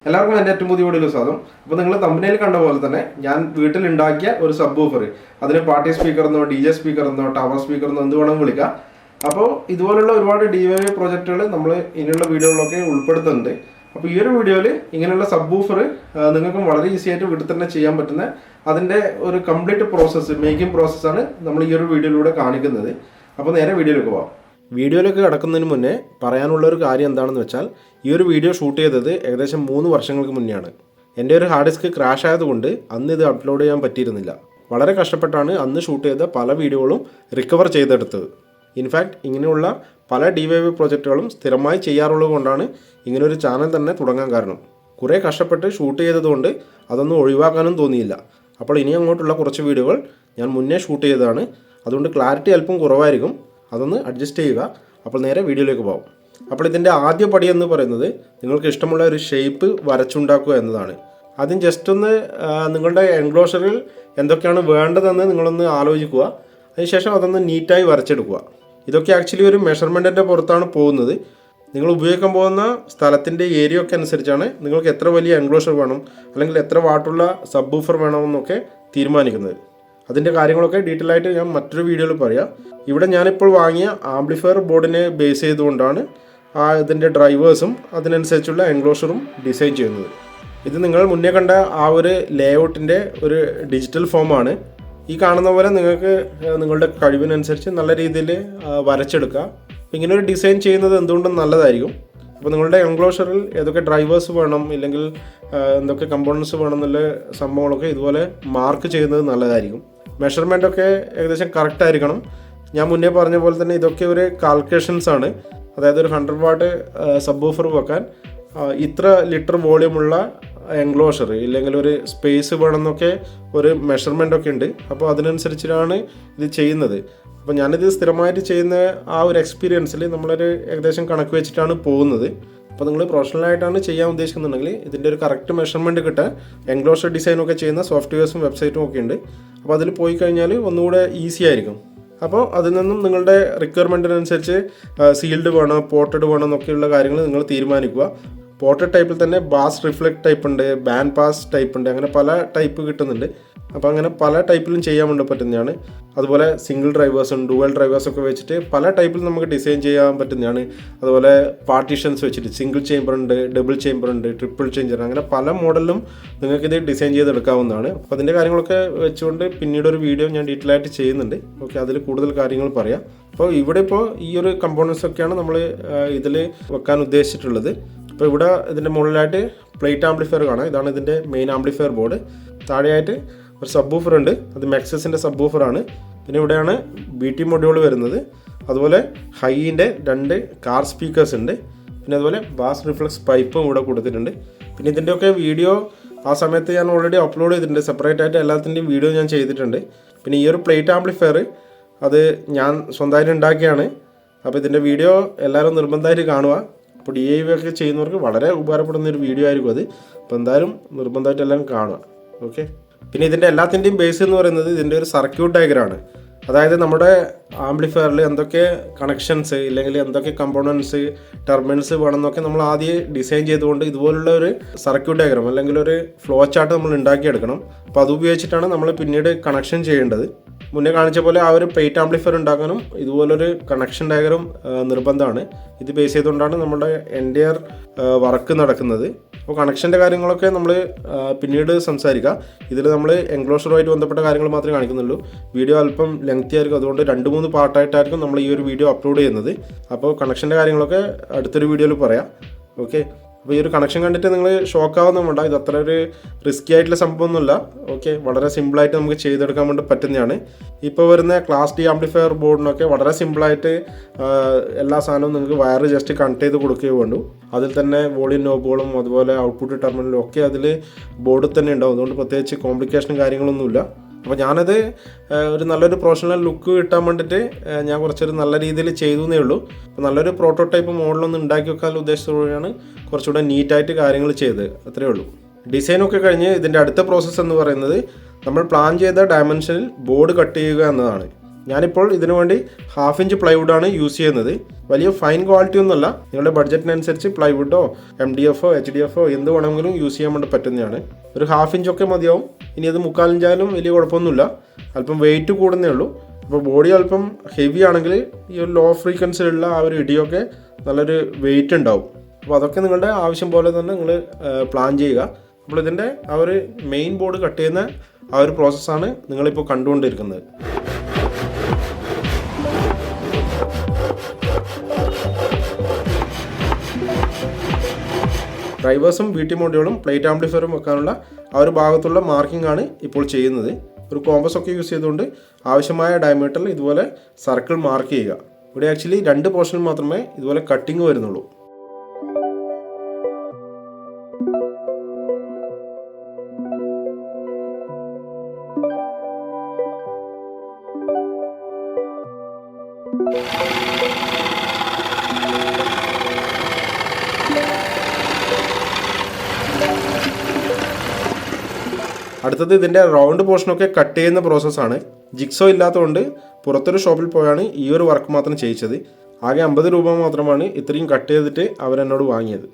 എല്ലാവർക്കും എൻ്റെ ഏറ്റവും പുതിയ വീഡിയോയിൽ സ്വാഗതം. അപ്പോൾ നിങ്ങൾ തമ്പനയിൽ കണ്ട പോലെ തന്നെ ഞാൻ വീട്ടിലുണ്ടാക്കിയ ഒരു സബ് വൂഫർ, അതിന് പാർട്ടി സ്പീക്കർ എന്നോ DJ സ്പീക്കർ എന്നോ ടവർ സ്പീക്കർ എന്നോ എന്ത് വേണമെങ്കിൽ വിളിക്കാം. അപ്പോൾ ഇതുപോലുള്ള ഒരുപാട് DIY പ്രോജക്റ്റുകൾ നമ്മൾ ഇനിയുള്ള വീഡിയോകളിലൊക്കെ ഉൾപ്പെടുത്തുന്നുണ്ട്. അപ്പോൾ ഈ ഒരു വീഡിയോയിൽ ഇങ്ങനെയുള്ള സബ് വൂഫർ നിങ്ങൾക്കും വളരെ ഈസി ആയിട്ട് വീട്ടിൽ തന്നെ ചെയ്യാൻ പറ്റുന്ന അതിൻ്റെ ഒരു കംപ്ലീറ്റ് പ്രോസസ്സ്, മേക്കിംഗ് പ്രോസസ്സാണ് നമ്മൾ ഈ ഒരു വീഡിയോയിലൂടെ കാണിക്കുന്നത്. അപ്പോൾ നേരെ വീഡിയോയിലേക്ക് പോകാം. വീഡിയോയിലേക്ക് കടക്കുന്നതിന് മുന്നേ പറയാനുള്ളൊരു കാര്യം എന്താണെന്ന് വെച്ചാൽ, ഈ ഒരു വീഡിയോ ഷൂട്ട് ചെയ്തത് ഏകദേശം 3 വർഷങ്ങൾക്ക് മുന്നെയാണ്. എൻ്റെ ഒരു ഹാർഡ് ഡിസ്ക് ക്രാഷ് ആയതുകൊണ്ട് അന്ന് ഇത് അപ്ലോഡ് ചെയ്യാൻ പറ്റിയിരുന്നില്ല. വളരെ കഷ്ടപ്പെട്ടാണ് അന്ന് ഷൂട്ട് ചെയ്ത പല വീഡിയോകളും റിക്കവർ ചെയ്തെടുത്തത്. ഇൻഫാക്റ്റ് ഇങ്ങനെയുള്ള പല DIY പ്രോജക്റ്റുകളും സ്ഥിരമായി ചെയ്യാറുള്ളത് കൊണ്ടാണ് ഇങ്ങനൊരു ചാനൽ തന്നെ തുടങ്ങാൻ കാരണം. കുറേ കഷ്ടപ്പെട്ട് ഷൂട്ട് ചെയ്തതുകൊണ്ട് അതൊന്നും ഒഴിവാക്കാനും തോന്നിയില്ല. അപ്പോൾ ഇനി അങ്ങോട്ടുള്ള കുറച്ച് വീഡിയോകൾ ഞാൻ മുന്നേ ഷൂട്ട് ചെയ്തതാണ്. അതുകൊണ്ട് ക്ലാരിറ്റി അല്പം കുറവായിരിക്കും, അതൊന്ന് അഡ്ജസ്റ്റ് ചെയ്യുക. അപ്പോൾ നേരെ വീഡിയോയിലേക്ക് പോകാം. അപ്പോൾ ഇതിൻ്റെ ആദ്യ പടി എന്ന് പറയുന്നത് നിങ്ങൾക്ക് ഇഷ്ടമുള്ള ഒരു ഷേപ്പ് വരച്ചുണ്ടാക്കുക എന്നതാണ്. ആദ്യം ജസ്റ്റ് ഒന്ന് നിങ്ങളുടെ എൻക്ലോഷറിൽ എന്തൊക്കെയാണ് വേണ്ടതെന്ന് നിങ്ങളൊന്ന് ആലോചിക്കുക. അതിനുശേഷം അതൊന്ന് നീറ്റായി വരച്ചെടുക്കുക. ഇതൊക്കെ ആക്ച്വലി ഒരു മെഷർമെൻറ്റിൻ്റെ പുറത്താണ് പോകുന്നത്. നിങ്ങൾ ഉപയോഗിക്കാൻ പോകുന്ന സ്ഥലത്തിൻ്റെ ഏരിയ ഒക്കെ അനുസരിച്ചാണ് നിങ്ങൾക്ക് എത്ര വലിയ എൻക്ലോഷർ വേണം, അല്ലെങ്കിൽ എത്ര വാട്ടുള്ള സബ് വൂഫർ വേണമെന്നൊക്കെ തീരുമാനിക്കുന്നത്. അതിൻ്റെ കാര്യങ്ങളൊക്കെ ഡീറ്റെയിൽ ആയിട്ട് ഞാൻ മറ്റൊരു വീഡിയോയിൽ പറയാം. ഇവിടെ ഞാനിപ്പോൾ വാങ്ങിയ ആംപ്ലിഫയർ ബോർഡിനെ ബേസ് ചെയ്തുകൊണ്ടാണ് ഇതിൻ്റെ ഡ്രൈവേഴ്സും അതിനനുസരിച്ചുള്ള എൻക്ലോഷറും ഡിസൈൻ ചെയ്യുന്നത്. ഇത് നിങ്ങൾ മുന്നേ കണ്ട ആ ഒരു ലേഔട്ടിൻ്റെ ഒരു ഡിജിറ്റൽ ഫോമാണ്. ഈ കാണുന്ന പോലെ നിങ്ങൾക്ക് നിങ്ങളുടെ കഴിവിനനുസരിച്ച് നല്ല രീതിയിൽ വരച്ചെടുക്കുക. ഇങ്ങനെ ഒരു ഡിസൈൻ ചെയ്യുന്നത് എന്തുകൊണ്ടും നല്ലതായിരിക്കും. അപ്പോൾ നിങ്ങളുടെ എൻക്ലോഷറിൽ ഏതൊക്കെ ഡ്രൈവേഴ്സ് വേണം, ഇല്ലെങ്കിൽ എന്തൊക്കെ കമ്പോണൻസ് വേണം എന്നുള്ള സംഭവങ്ങളൊക്കെ ഇതുപോലെ മാർക്ക് ചെയ്യുന്നത് നല്ലതായിരിക്കും. മെഷർമെൻറ്റൊക്കെ ഏകദേശം കറക്റ്റ് ആയിരിക്കണം. ഞാൻ മുന്നേ പറഞ്ഞ പോലെ തന്നെ ഇതൊക്കെ ഒരു കാൽക്കുലേഷൻസ് ആണ്. അതായത് ഒരു 100 വാട്ട് സബ് വൂഫർ വെക്കാൻ ഇത്ര ലിറ്റർ വോളിയമുള്ള എൻക്ലോഷർ ഇല്ലെങ്കിൽ ഒരു സ്പേസ് വേണമെന്നൊക്കെ ഒരു മെഷർമെൻറ്റൊക്കെ ഉണ്ട്. അപ്പോൾ അതിനനുസരിച്ചിട്ടാണ് ഇത് ചെയ്യുന്നത്. അപ്പോൾ ഞാനിത് സ്ഥിരമായിട്ട് ചെയ്യുന്ന ആ ഒരു എക്സ്പീരിയൻസിൽ നമ്മളൊരു ഏകദേശം കണക്ക് വെച്ചിട്ടാണ് പോകുന്നത്. അപ്പോൾ നിങ്ങൾ പ്രൊഫഷണലായിട്ടാണ് ചെയ്യാൻ ഉദ്ദേശിക്കുന്നുണ്ടെങ്കിൽ ഇതിൻ്റെ ഒരു കറക്റ്റ് മെഷർമെൻറ്റ് കിട്ടാൻ എൻക്ലോഷർ ഡിസൈനൊക്കെ ചെയ്യുന്ന സോഫ്റ്റ്വെയർസും വെബ്സൈറ്റും ഒക്കെ ഉണ്ട്. അപ്പോൾ അതിൽ പോയി കഴിഞ്ഞാൽ ഒന്നുകൂടെ ഈസി ആയിരിക്കും. അപ്പോൾ അതിൽ നിന്നും നിങ്ങളുടെ റിക്വയർമെൻറ്റിനനുസരിച്ച് സീൽഡ് വേണോ പോർട്ടഡ് വേണോ എന്നൊക്കെയുള്ള കാര്യങ്ങൾ നിങ്ങൾ തീരുമാനിക്കുക. പോർട്ടഡ് ടൈപ്പിൽ തന്നെ ബാസ് റിഫ്ലക്ട് ടൈപ്പ് ഉണ്ട്, ബാൻഡ് പാസ് ടൈപ്പ് ഉണ്ട്, അങ്ങനെ പല ടൈപ്പ് കിട്ടുന്നുണ്ട്. അപ്പോൾ അങ്ങനെ പല ടൈപ്പിലും ചെയ്യാൻ വേണ്ടി പറ്റുന്നതാണ്. അതുപോലെ സിംഗിൾ ഡ്രൈവേഴ്സും ഡുവൽ ഡ്രൈവേഴ്സൊക്കെ വെച്ചിട്ട് പല ടൈപ്പിൽ നമുക്ക് ഡിസൈൻ ചെയ്യാൻ പറ്റുന്നതാണ്. അതുപോലെ പാർട്ടീഷൻസ് വെച്ചിട്ട് സിംഗിൾ ചേമ്പർ ഉണ്ട്, ഡബിൾ ചേമ്പർ ഉണ്ട്, ട്രിപ്പിൾ ചേമ്പർ, അങ്ങനെ പല മോഡലിലും നിങ്ങൾക്കിത് ഡിസൈൻ ചെയ്തെടുക്കാവുന്നതാണ്. അപ്പോൾ അതിൻ്റെ കാര്യങ്ങളൊക്കെ വെച്ചുകൊണ്ട് പിന്നീട് ഒരു വീഡിയോ ഞാൻ ഡീറ്റെയിൽ ആയിട്ട് ചെയ്യുന്നുണ്ട്. ഓക്കെ, അതിൽ കൂടുതൽ കാര്യങ്ങൾ പറയാം. അപ്പോൾ ഇവിടെ ഇപ്പോൾ ഈ ഒരു കമ്പോണൻസ് ഒക്കെയാണ് നമ്മൾ ഇതിൽ വെക്കാൻ ഉദ്ദേശിച്ചിട്ടുള്ളത്. അപ്പോൾ ഇവിടെ ഇതിൻ്റെ മുകളിലായിട്ട് പ്ലേറ്റ് ആംപ്ലിഫയർ കാണാം. ഇതാണ് ഇതിൻ്റെ മെയിൻ ആംപ്ലിഫയർ ബോർഡ്. താഴെയായിട്ട് ഒരു സബ് വൂഫർ ഉണ്ട്, അത് മെക്സസിൻ്റെ സബ് വൂഫറാണ്. പിന്നെ ഇവിടെയാണ് BT മൊഡ്യൂൾ വരുന്നത്. അതുപോലെ ഹൈൻ്റെ 2 കാർ സ്പീക്കേഴ്സ് ഉണ്ട്. പിന്നെ അതുപോലെ ബാസ് റിഫ്ലക്സ് പൈപ്പും ഇവിടെ കൊടുത്തിട്ടുണ്ട്. പിന്നെ ഇതിൻ്റെയൊക്കെ വീഡിയോ ആ സമയത്ത് ഞാൻ ഓൾറെഡി അപ്ലോഡ് ചെയ്തിട്ടുണ്ട്. സെപ്പറേറ്റ് ആയിട്ട് എല്ലാത്തിൻ്റെയും വീഡിയോ ഞാൻ ചെയ്തിട്ടുണ്ട്. പിന്നെ ഈ ഒരു പ്ലേറ്റ് ആംപ്ലിഫയർ അത് ഞാൻ സ്വന്തമായിട്ട് ഉണ്ടാക്കിയാണ്. അപ്പോൾ ഇതിൻ്റെ വീഡിയോ എല്ലാവരും നിർബന്ധമായിട്ട് കാണുക. അപ്പോൾ DIY ഒക്കെ ചെയ്യുന്നവർക്ക് വളരെ ഉപകാരപ്പെടുന്ന ഒരു വീഡിയോ ആയിരിക്കും അത്. അപ്പോൾ എന്തായാലും നിർബന്ധമായിട്ട് എല്ലാം കാണുക. ഓക്കെ, പിന്നെ ഇതിൻ്റെ എല്ലാത്തിൻ്റെയും ബേസ് എന്ന് പറയുന്നത് ഇതിൻ്റെ ഒരു സർക്യൂട്ട് ഡയഗ്രാമാണ്. അതായത് നമ്മുടെ ആംപ്ലിഫയറിൽ എന്തൊക്കെ കണക്ഷൻസ് ഇല്ലെങ്കിൽ എന്തൊക്കെ കമ്പോണൻസ് ടെർമിനൽസ് വേണമെന്നൊക്കെ നമ്മൾ ആദ്യം ഡിസൈൻ ചെയ്തുകൊണ്ട് ഇതുപോലുള്ള ഒരു സർക്യൂട്ട് ഡയഗ്രാം അല്ലെങ്കിൽ ഒരു ഫ്ലോ ചാർട്ട് നമ്മൾ ഉണ്ടാക്കിയെടുക്കണം. അപ്പോൾ അത് ഉപയോഗിച്ചിട്ടാണ് നമ്മൾ പിന്നീട് കണക്ഷൻ ചെയ്യേണ്ടത്. മുന്നേ കാണിച്ച പോലെ ആ ഒരു പ്ലേറ്റ് ആംപ്ലിഫയർ ഉണ്ടാക്കാനും ഇതുപോലൊരു കണക്ഷൻ ഡയഗ്രാം നിർബന്ധമാണ്. ഇത് ബേസ് ചെയ്തുകൊണ്ടാണ് നമ്മുടെ എൻ്റയർ വർക്ക് നടക്കുന്നത്. അപ്പോൾ കണക്ഷൻ്റെ കാര്യങ്ങളൊക്കെ നമ്മൾ പിന്നീട് സംസാരിക്കാം. ഇതിൽ നമ്മൾ എൻക്ലോഷറുമായിട്ട് ബന്ധപ്പെട്ട കാര്യങ്ങൾ മാത്രമേ കാണിക്കുന്നുള്ളൂ. വീഡിയോ അല്പം ലെങ്തി ആയിരിക്കും, അതുകൊണ്ട് 2-3 പാർട്ടായിട്ടായിരിക്കും നമ്മൾ ഈ ഒരു വീഡിയോ അപ്ലോഡ് ചെയ്യുന്നത്. അപ്പോൾ കണക്ഷൻ്റെ കാര്യങ്ങളൊക്കെ അടുത്തൊരു വീഡിയോയിൽ പറയാം. ഓക്കെ, അപ്പോൾ ഈ ഒരു കണക്ഷൻ കണ്ടിട്ട് നിങ്ങൾ ഷോക്കാവുന്ന വേണ്ട. ഇത് അത്ര ഒരു റിസ്കി ആയിട്ടുള്ള സംഭവമൊന്നുമില്ല. ഓക്കെ, വളരെ സിമ്പിളായിട്ട് നമുക്ക് ചെയ്തെടുക്കാൻ വേണ്ടി പറ്റുന്നതാണ്. ഇപ്പോൾ വരുന്ന ക്ലാസ് D ആംപ്ലിഫയർ ബോർഡിനൊക്കെ വളരെ സിമ്പിളായിട്ട് എല്ലാ സാധനവും നിങ്ങൾക്ക് വയർ ജസ്റ്റ് കണക്ട് ചെയ്ത് കൊടുക്കുകയോ വേണ്ടു. അതിൽ തന്നെ വോളിയം നോബുകളും അതുപോലെ ഔട്ട്പുട്ട് ടെർമിനലും ഒക്കെ അതിൽ ബോർഡിൽ തന്നെ ഉണ്ടാവും. അതുകൊണ്ട് പ്രത്യേകിച്ച് കോംപ്ലിക്കേഷനും കാര്യങ്ങളൊന്നുമില്ല. അപ്പോൾ ഞാനത് ഒരു നല്ലൊരു പ്രൊഫഷണൽ ലുക്ക് കിട്ടാൻ വേണ്ടിയിട്ട് ഞാൻ കുറച്ചൊരു നല്ല രീതിയിൽ ചെയ്തു എന്നേ ഉള്ളൂ. അപ്പോൾ നല്ലൊരു പ്രോട്ടോടൈപ്പ് മോഡലൊന്നും ഉണ്ടാക്കി വെക്കാൻ ഉദ്ദേശിച്ചതോടെയാണ് കുറച്ചുകൂടെ നീറ്റായിട്ട് കാര്യങ്ങൾ ചെയ്തത്, അത്രയേ ഉള്ളൂ. ഡിസൈനൊക്കെ കഴിഞ്ഞ് ഇതിൻ്റെ അടുത്ത പ്രോസസ്സ് എന്ന് പറയുന്നത് നമ്മൾ പ്ലാൻ ചെയ്ത ഡയമെൻഷനിൽ ബോർഡ് കട്ട് ചെയ്യുക എന്നതാണ്. ഞാനിപ്പോൾ ഇതിനു വേണ്ടി 1/2 ഇഞ്ച് പ്ലൈവുഡാണ് യൂസ് ചെയ്യുന്നത്. വലിയ ഫൈൻ ക്വാളിറ്റി ഒന്നുമല്ല, നിങ്ങളുടെ ബഡ്ജറ്റിനനുസരിച്ച് പ്ലൈവുഡോ MDFോ HDFോ എന്ത് വേണമെങ്കിലും യൂസ് ചെയ്യാൻ വേണ്ടി പറ്റുന്നതാണ്. ഒരു 1/2 ഇഞ്ചൊക്കെ മതിയാവും. ഇനി അത് 3/4 ഇഞ്ചായാലും വലിയ കുഴപ്പമൊന്നുമില്ല. അല്പം വെയിറ്റ് കൂടുന്നേ ഉള്ളൂ. അപ്പോൾ ബോഡി അല്പം ഹെവി ആണെങ്കിൽ ഈ ഒരു ലോ ഫ്രീക്വൻസിയിലുള്ള ആ ഒരു ഇടിയൊക്കെ നല്ലൊരു വെയിറ്റ് ഉണ്ടാവും. അപ്പോൾ അതൊക്കെ നിങ്ങളുടെ ആവശ്യം പോലെ തന്നെ നിങ്ങൾ പ്ലാൻ ചെയ്യുക. അപ്പോൾ ഇതിൻ്റെ ആ ഒരു മെയിൻ ബോർഡ് കട്ട് ചെയ്യുന്ന ആ ഒരു പ്രോസസ്സാണ് നിങ്ങളിപ്പോൾ കണ്ടുകൊണ്ടിരിക്കുന്നത്. ഡ്രൈവേഴ്സും BT മോഡ്യൂളും പ്ലേറ്റ് ആംപ്ലിഫയറും വെക്കാനുള്ള ആ ഒരു ഭാഗത്തുള്ള മാർക്കിംഗ് ആണ് ഇപ്പോൾ ചെയ്യുന്നത്. ഒരു കോമ്പസ് ഒക്കെ യൂസ് ചെയ്തുകൊണ്ട് ആവശ്യമായ ഡയമീറ്ററിൽ ഇതുപോലെ സർക്കിൾ മാർക്ക് ചെയ്യുക. ഇവിടെ ആക്ച്വലി 2 പോർഷനിൽ മാത്രമേ ഇതുപോലെ കട്ടിങ് വരുന്നുള്ളൂ. അടുത്തത് ഇതിൻ്റെ റൗണ്ട് പോർഷനൊക്കെ കട്ട് ചെയ്യുന്ന പ്രോസസ്സാണ്. ജിക്സോ ഇല്ലാത്തതുകൊണ്ട് പുറത്തൊരു ഷോപ്പിൽ പോയാണ് ഈ ഒരു വർക്ക് മാത്രം ചെയ്യിച്ചത്. ആകെ 50 രൂപ മാത്രമാണ് ഇത്രയും കട്ട് ചെയ്തിട്ട് അവരെന്നോട് വാങ്ങിയത്.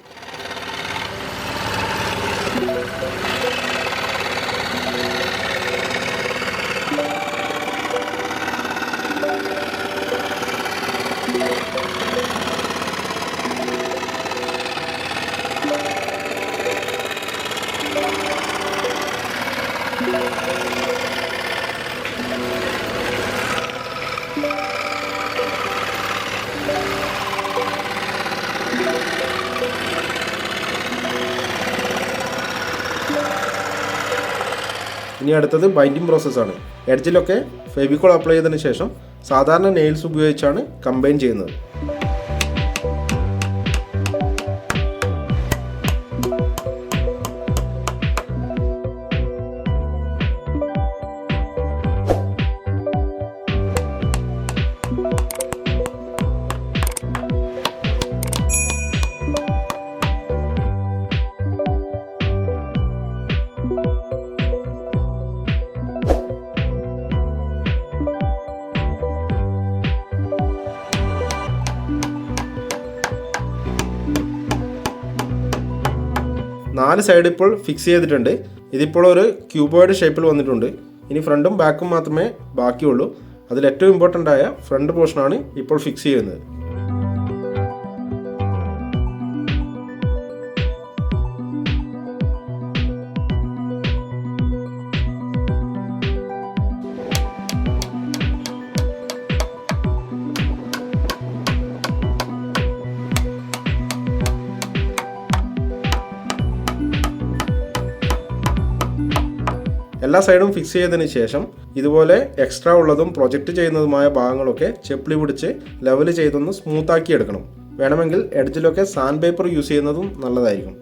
ഇനി അടുത്തത് ബൈൻഡിങ് പ്രോസസ്സാണ്. എഡ്ജിലൊക്കെ ഫെവിക്കോൾ അപ്ലൈ ചെയ്തതിന് ശേഷം സാധാരണ നെയിൽസ് ഉപയോഗിച്ചാണ് കമ്പൈൻ ചെയ്യുന്നത്. നാല് സൈഡ് ഇപ്പോൾ ഫിക്സ് ചെയ്തിട്ടുണ്ട്. ഇതിപ്പോൾ ഒരു ക്യൂബോയിഡ് ഷേപ്പിൽ വന്നിട്ടുണ്ട്. ഇനി ഫ്രണ്ടും ബാക്കും മാത്രമേ ബാക്കിയുള്ളൂ. അതിൽ ഏറ്റവും ഇമ്പോർട്ടൻ്റ് ആയ ഫ്രണ്ട് പോർഷനാണ് ഇപ്പോൾ ഫിക്സ് ചെയ്യുന്നത്. എല്ലാ സൈഡും ഫിക്സ് ചെയ്തതിന് ശേഷം ഇതുപോലെ എക്സ്ട്രാ ഉള്ളതും പ്രൊജക്റ്റ് ചെയ്യുന്നതുമായ ഭാഗങ്ങളൊക്കെ ചെപ്പിളി പിടിച്ച് ലെവൽ ചെയ്തൊന്ന് സ്മൂത്താക്കി എടുക്കണം. വേണമെങ്കിൽ എഡ്ജിലൊക്കെ സാൻഡ് പേപ്പർ യൂസ് ചെയ്യുന്നതും നല്ലതായിരിക്കും.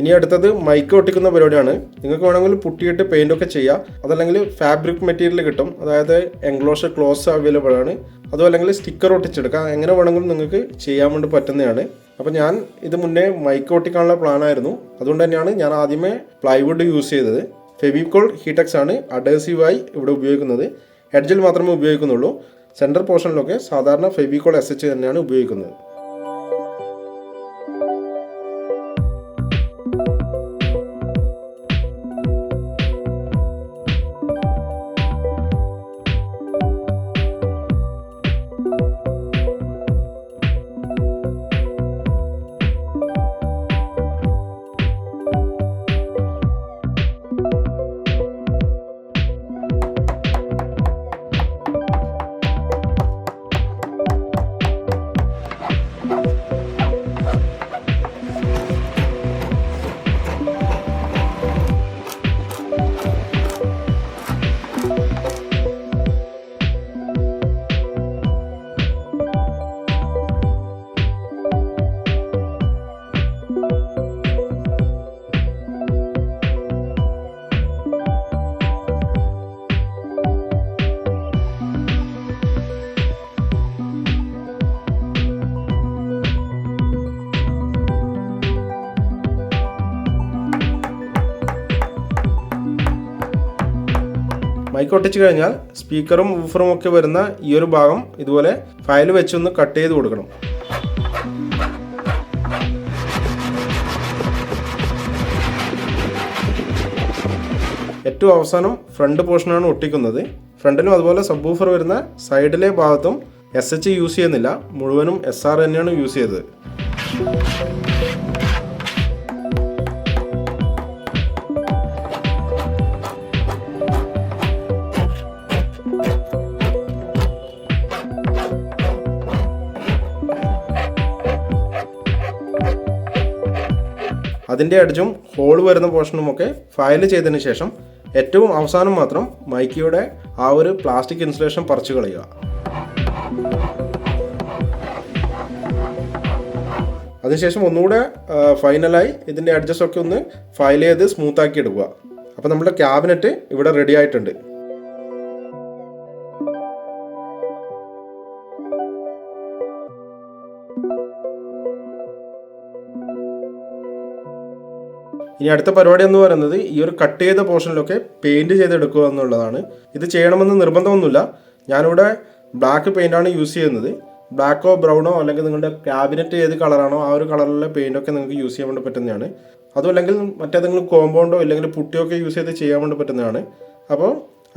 ഇനി അടുത്തത് മൈക്ക് ഒട്ടിക്കുന്ന പരിപാടിയാണ്. നിങ്ങൾക്ക് വേണമെങ്കിൽ പുട്ടിയിട്ട് പെയിൻ്റൊക്കെ ചെയ്യാം. അതല്ലെങ്കിൽ ഫാബ്രിക് മെറ്റീരിയൽ കിട്ടും, അതായത് എൻക്ലോഷർ ക്ലോസ് അവൈലബിൾ ആണ്. അതും അല്ലെങ്കിൽ സ്റ്റിക്കർ ഒട്ടിച്ചെടുക്കാം. എങ്ങനെ വേണമെങ്കിലും നിങ്ങൾക്ക് ചെയ്യാൻ വേണ്ടി പറ്റുന്നതാണ്. അപ്പോൾ ഞാൻ ഇത് മുന്നേ മൈക്ക് ഒട്ടിക്കാനുള്ള പ്ലാനായിരുന്നു. അതുകൊണ്ട് തന്നെയാണ് ഞാൻ ആദ്യമേ പ്ലൈവുഡ് യൂസ് ചെയ്തത്. ഫെവിക്കോൾ ഹീറ്റക്സ് ആണ് അഡേസീവായി ഇവിടെ ഉപയോഗിക്കുന്നത്. എഡ്ജിൽ മാത്രമേ ഉപയോഗിക്കുന്നുള്ളൂ. സെൻറ്റർ പോർഷനിലൊക്കെ സാധാരണ ഫെവിക്കോൾ SH തന്നെയാണ് ഉപയോഗിക്കുന്നത്. മൈക്ക് ഒട്ടിച്ച് കഴിഞ്ഞാൽ സ്പീക്കറും വൂഫറും ഒക്കെ വരുന്ന ഈ ഒരു ഭാഗം ഇതുപോലെ ഫയൽ വെച്ചൊന്ന് കട്ട് ചെയ്ത് കൊടുക്കണം. ഏറ്റവും അവസാനം ഫ്രണ്ട് പോർഷനാണ് ഒട്ടിക്കുന്നത്. ഫ്രണ്ടിലും അതുപോലെ സബ് വൂഫർ വരുന്ന സൈഡിലെ ഭാഗത്തും SH യൂസ് ചെയ്യുന്നില്ല, മുഴുവനും SR തന്നെയാണ് യൂസ് ചെയ്തത്. അതിൻ്റെ അടിച്ചും ഹോൾ വരുന്ന പോർഷനുമൊക്കെ ഫയൽ ചെയ്തതിന് ശേഷം ഏറ്റവും അവസാനം മാത്രം മൈക്കിയുടെ ആ ഒരു പ്ലാസ്റ്റിക് ഇൻസുലേഷൻ പറിച്ചു കളയുക. അതിനുശേഷം ഒന്നുകൂടെ ഫൈനലായി ഇതിൻ്റെ അഡ്ജസ്റ്റൊക്കെ ഒന്ന് ഫയൽ ചെയ്ത് സ്മൂത്താക്കി എടുക്കുക. അപ്പോൾ നമ്മുടെ ക്യാബിനറ്റ് ഇവിടെ റെഡി ആയിട്ടുണ്ട്. ഇനി അടുത്ത പരിപാടി എന്ന് പറയുന്നത് ഈ ഒരു കട്ട് ചെയ്ത പോർഷനിലൊക്കെ പെയിൻറ് ചെയ്തെടുക്കുക എന്നുള്ളതാണ്. ഇത് ചെയ്യണമെന്ന് നിർബന്ധമൊന്നുമില്ല. ഞാനിവിടെ ബ്ലാക്ക് പെയിൻ്റാണ് യൂസ് ചെയ്യുന്നത്. ബ്ലാക്കോ ബ്രൗണോ അല്ലെങ്കിൽ നിങ്ങളുടെ ക്യാബിനറ്റ് ഏത് കളറാണോ ആ ഒരു കളറിലുള്ള പെയിൻ്റൊക്കെ നിങ്ങൾക്ക് യൂസ് ചെയ്യാൻ വേണ്ടി പറ്റുന്നതാണ്. അതും അല്ലെങ്കിൽ മറ്റേതെങ്കിലും കോമ്പൗണ്ടോ അല്ലെങ്കിൽ പുട്ടിയൊക്കെ യൂസ് ചെയ്ത് ചെയ്യാൻ വേണ്ടി പറ്റുന്നതാണ്. അപ്പോൾ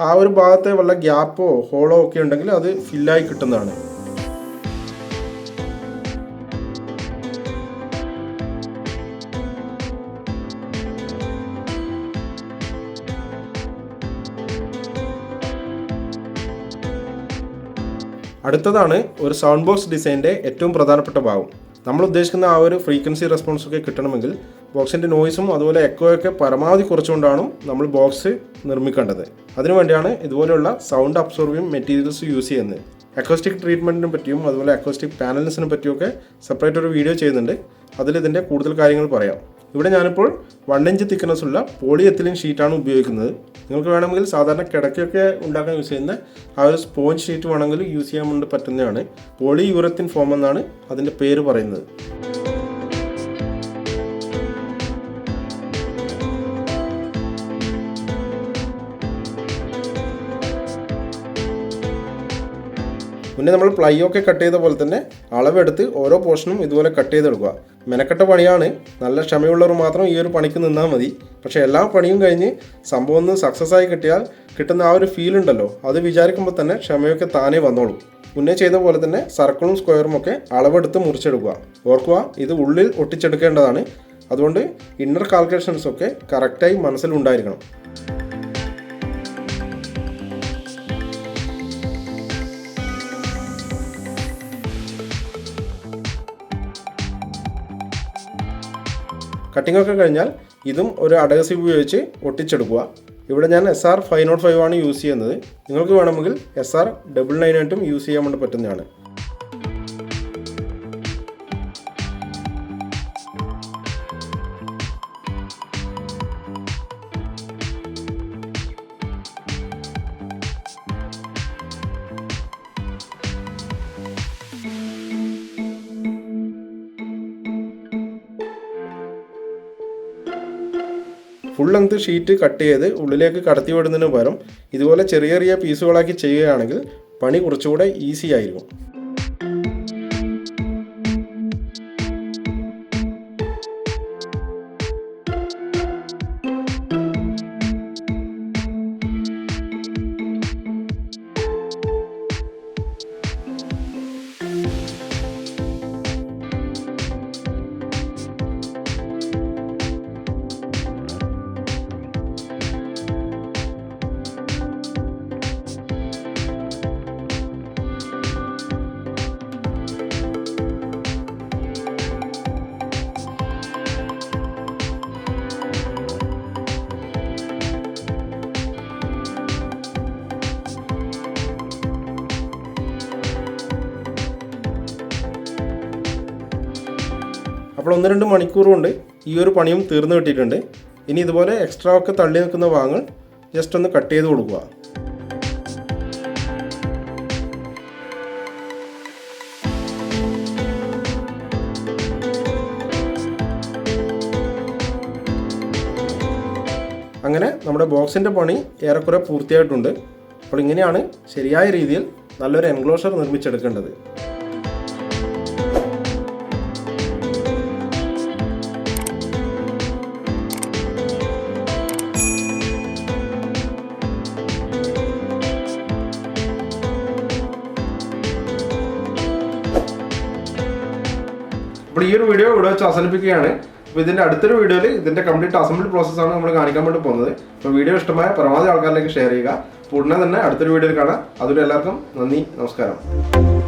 ആ ഒരു ഭാഗത്തെ വല്ല ഗ്യാപ്പോ ഹോളോ ഒക്കെ ഉണ്ടെങ്കിൽ അത് ഫില്ലായി കിട്ടുന്നതാണ്. അടുത്തതാണ് ഒരു സൗണ്ട് ബോക്സ് ഡിസൈൻ്റെ ഏറ്റവും പ്രധാനപ്പെട്ട ഭാഗം. നമ്മൾ ഉദ്ദേശിക്കുന്ന ആ ഒരു ഫ്രീക്വൻസി റെസ്പോൺസ് ഒക്കെ കിട്ടണമെങ്കിൽ ബോക്സിൻ്റെ നോയ്സും അതുപോലെ എക്കോയൊക്കെ പരമാവധി കുറച്ചുകൊണ്ടാണ് നമ്മൾ ബോക്സ് നിർമ്മിക്കേണ്ടത്. അതിനുവേണ്ടിയാണ് ഇതുപോലെയുള്ള സൗണ്ട് അബ്സോർബിംഗ് മെറ്റീരിയൽസ് യൂസ് ചെയ്യുന്നത്. അക്കോസ്റ്റിക് ട്രീറ്റ്മെൻറ്റിനെ പറ്റിയും അതുപോലെ അക്കോസ്റ്റിക് പാനൽസിനെ പറ്റിയൊക്കെ സെപ്പറേറ്റ് ഒരു വീഡിയോ ചെയ്യുന്നുണ്ട്. അതിലിതിൻ്റെ കൂടുതൽ കാര്യങ്ങൾ പറയാം. ഇവിടെ ഞാനിപ്പോൾ 1 ഇഞ്ച് തിക്നെസ് ഉള്ള പോളിയെത്തിലിൻ ഷീറ്റാണ് ഉപയോഗിക്കുന്നത്. നിങ്ങൾക്ക് വേണമെങ്കിൽ സാധാരണ കിടക്കയൊക്കെ ഉണ്ടാക്കാൻ യൂസ് ചെയ്യുന്ന ആ ഒരു സ്പോഞ്ച് ഷീറ്റ് വേണമെങ്കിൽ യൂസ് ചെയ്യാൻ വേണ്ടി പറ്റുന്നതാണ്. പോളി യൂറത്തിൻ ഫോം എന്നാണ് അതിൻ്റെ പേര് പറയുന്നത്. പിന്നെ നമ്മൾ പ്ലൈ ഒക്കെ കട്ട് ചെയ്ത പോലെ തന്നെ അളവെടുത്ത് ഓരോ പോർഷനും ഇതുപോലെ കട്ട് ചെയ്തെടുക്കുക. മെനക്കെട്ട പണിയാണ്. നല്ല ക്ഷമയുള്ളവർ മാത്രം ഈ ഒരു പണിക്ക് നിന്നാൽ മതി. പക്ഷേ എല്ലാ പണിയും കഴിഞ്ഞ് സംഭവം ഒന്ന് സക്സസ് ആയി കിട്ടിയാൽ കിട്ടുന്ന ആ ഒരു ഫീൽ ഉണ്ടല്ലോ, അത് വിചാരിക്കുമ്പോൾ തന്നെ ക്ഷമയൊക്കെ താനേ വന്നോളും. മുന്നേ ചെയ്ത പോലെ തന്നെ സർക്കിളും സ്ക്വയറും ഒക്കെ അളവെടുത്ത് മുറിച്ചെടുക്കുക. ഓർക്കുക, ഇത് ഉള്ളിൽ ഒട്ടിച്ചെടുക്കേണ്ടതാണ്. അതുകൊണ്ട് ഇന്നർ കാൽക്കുലേഷൻസ് ഒക്കെ കറക്റ്റായി മനസ്സിലുണ്ടായിരിക്കണം. കട്ടിംഗ് ഒക്കെ കഴിഞ്ഞാൽ ഇതും ഒരു അഡഹസീവ് ഉപയോഗിച്ച് ഒട്ടിച്ചെടുക്കുക. ഇവിടെ ഞാൻ SR 505 ആണ് യൂസ് ചെയ്യുന്നത്. നിങ്ങൾക്ക് വേണമെങ്കിൽ SR 998 യൂസ് ചെയ്യാൻ വേണ്ടി പറ്റുന്നതാണ്. ഫുൾ ലെങ്ത് ഷീറ്റ് കട്ട് ചെയ്ത് ഉള്ളിലേക്ക് കടത്തി വിടുന്നതിന് പകരം ഇതുപോലെ ചെറിയ ചെറിയ പീസുകളാക്കി ചെയ്യുകയാണെങ്കിൽ പണി കുറച്ചുകൂടെ ഈസി ആയിരിക്കും. അപ്പോൾ 1-2 മണിക്കൂർ കൊണ്ട് ഈ ഒരു പണിയും തീർന്നു കിട്ടിയിട്ടുണ്ട്. ഇനി ഇതുപോലെ എക്സ്ട്രാ ഒക്കെ തള്ളി നിൽക്കുന്ന ഭാഗങ്ങൾ ജസ്റ്റ് ഒന്ന് കട്ട് ചെയ്ത് കൊടുക്കുക. അങ്ങനെ നമ്മുടെ ബോക്സിൻ്റെ പണി ഏറെക്കുറെ പൂർത്തിയായിട്ടുണ്ട്. അപ്പോൾ ഇങ്ങനെയാണ് ശരിയായ രീതിയിൽ നല്ലൊരു എൻക്ലോഷർ നിർമ്മിച്ചെടുക്കേണ്ടത്. അപ്പോൾ ഈ ഒരു വീഡിയോ ഇവിടെ വെച്ച് അവസാനിപ്പിക്കുകയാണ്. അപ്പോൾ ഇതിൻ്റെ അടുത്തൊരു വീഡിയോയിൽ ഇതിൻ്റെ കംപ്ലീറ്റ് അസംബ്ലി പ്രോസസ്സാണ് നമ്മൾ കാണിക്കാൻ വേണ്ടി പോകുന്നത്. അപ്പോൾ വീഡിയോ ഇഷ്ടമായ പരമാവധി ആൾക്കാരിലേക്ക് ഷെയർ ചെയ്യുക. ഉടനെ തന്നെ അടുത്തൊരു വീഡിയോയിൽ കാണാം. അതുവരെ എല്ലാവർക്കും നന്ദി, നമസ്കാരം.